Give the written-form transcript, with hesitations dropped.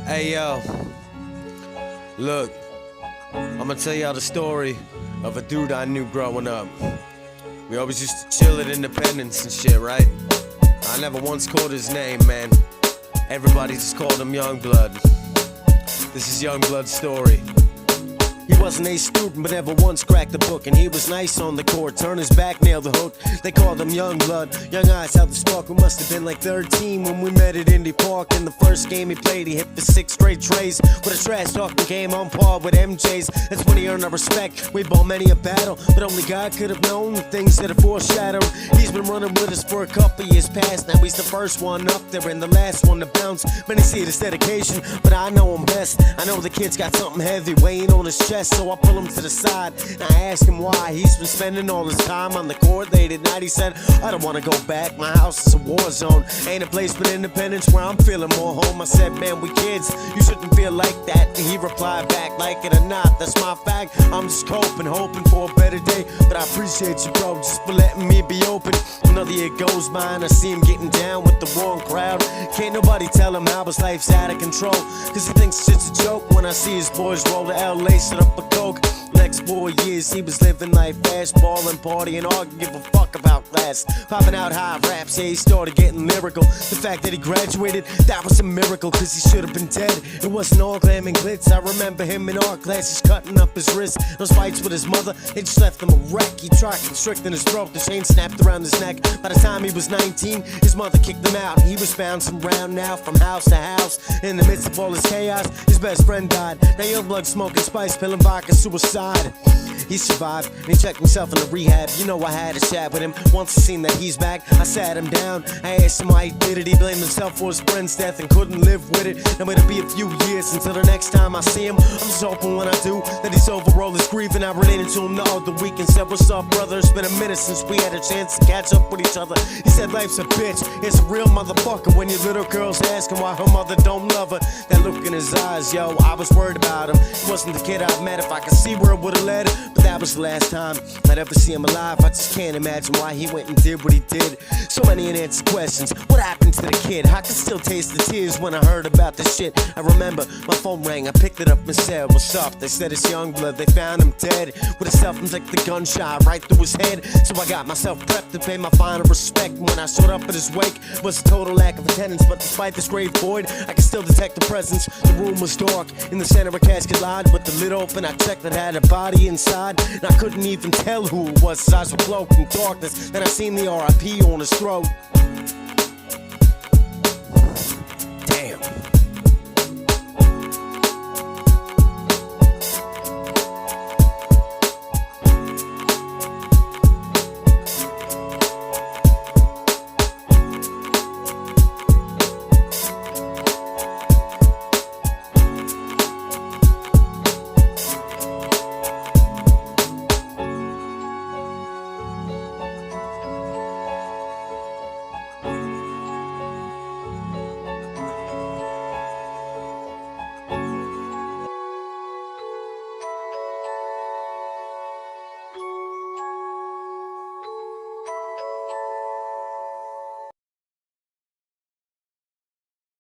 Hey yo, look, I'ma tell y'all the story of a dude I knew growing up. We always used to chill at Independence and shit, right? I never once called his name, man. Everybody just called him Youngblood. This is Youngblood's story. He wasn't a student, but never once cracked the book. And he was nice on the court, turn his back, nail the hook. They called him Youngblood. Young eyes held the spark. We must have been like 13 when we met at Indy Park. In the first game he played, he hit for 6 straight trays. With a trash talking game on par with MJ's. That's when he earned our respect. We bought many a battle, but only God could have known the things that are foreshadowed. He's been running with us for a couple years past. Now he's the first one up there and the last one to bounce. Many see it as dedication, but I know him best. I know the kid's got something heavy weighing on his chest. So I pull him to the side and I ask him why he's been spending all his time on the court late at night. He said, I don't wanna go back, my house is a war zone. Ain't a place but Independence where I'm feeling more home. I said, man, we kids, you shouldn't feel like that. And he replied back, like it or not, that's my fact. I'm just coping, hoping for a better day. But I appreciate you, bro, just for letting me be open. Another year goes by and I see him getting down with the wrong crowd. Can't nobody tell him how his life's out of control, cause he thinks shit's a joke when I see his boys roll to LA, set up a coke. Next 4 years he was living life fast, balling, partying, all give a fuck about class. Popping out high raps, yeah, he started getting lyrical. The fact that he graduated, that was a miracle, cause he should have been dead. It wasn't all glam and glitz. I remember him in art classes cutting up his wrist. Those fights with his mother, they just left him a wreck. He tried constricting his throat, the chain snapped around his neck. By the time he was 19, his mother kicked him out. He was bouncing around now from house to house. In the midst of all his chaos, his best friend died. Now Youngblood smoking spice, pilling vodka, suicide. He survived and he checked himself in the rehab. You know I had a chat with him. Once I seen that he's back, I sat him down. I asked him why he did it. He blamed himself for his friend's death and couldn't live with it. Now it'll be a few years until the next time I see him. I'm just hoping when I do that he's over all his grief. And I related to him the other week and said, what's up, brother? It's been a minute since we had a chance to catch up with each other. He said life's a bitch, it's a real motherfucker. When your little girl's asking why her mother don't love her. That look in his eyes, yo, I was worried about him. He wasn't the kid I met. If I could see where it would've led, but that was the last time I'd ever see him alive. I just can't imagine why he went and did what he did. So many unanswered questions. What happened to the kid? I can still taste the tears when I heard about this shit. I remember my phone rang, I picked it up and said, what's up? They said it's Youngblood, they found him dead with a self-inflicted gunshot right through his head. So I got myself prepped to pay my final respect. When I showed up at his wake, it was a total lack of attendance. But despite this grave void, I could still detect the presence. The room was dark, in the center a casket lied with the lid open. I checked that had a body inside, and I couldn't even tell who it was. His eyes were cloaked in darkness. Then I seen the RIP on his throat.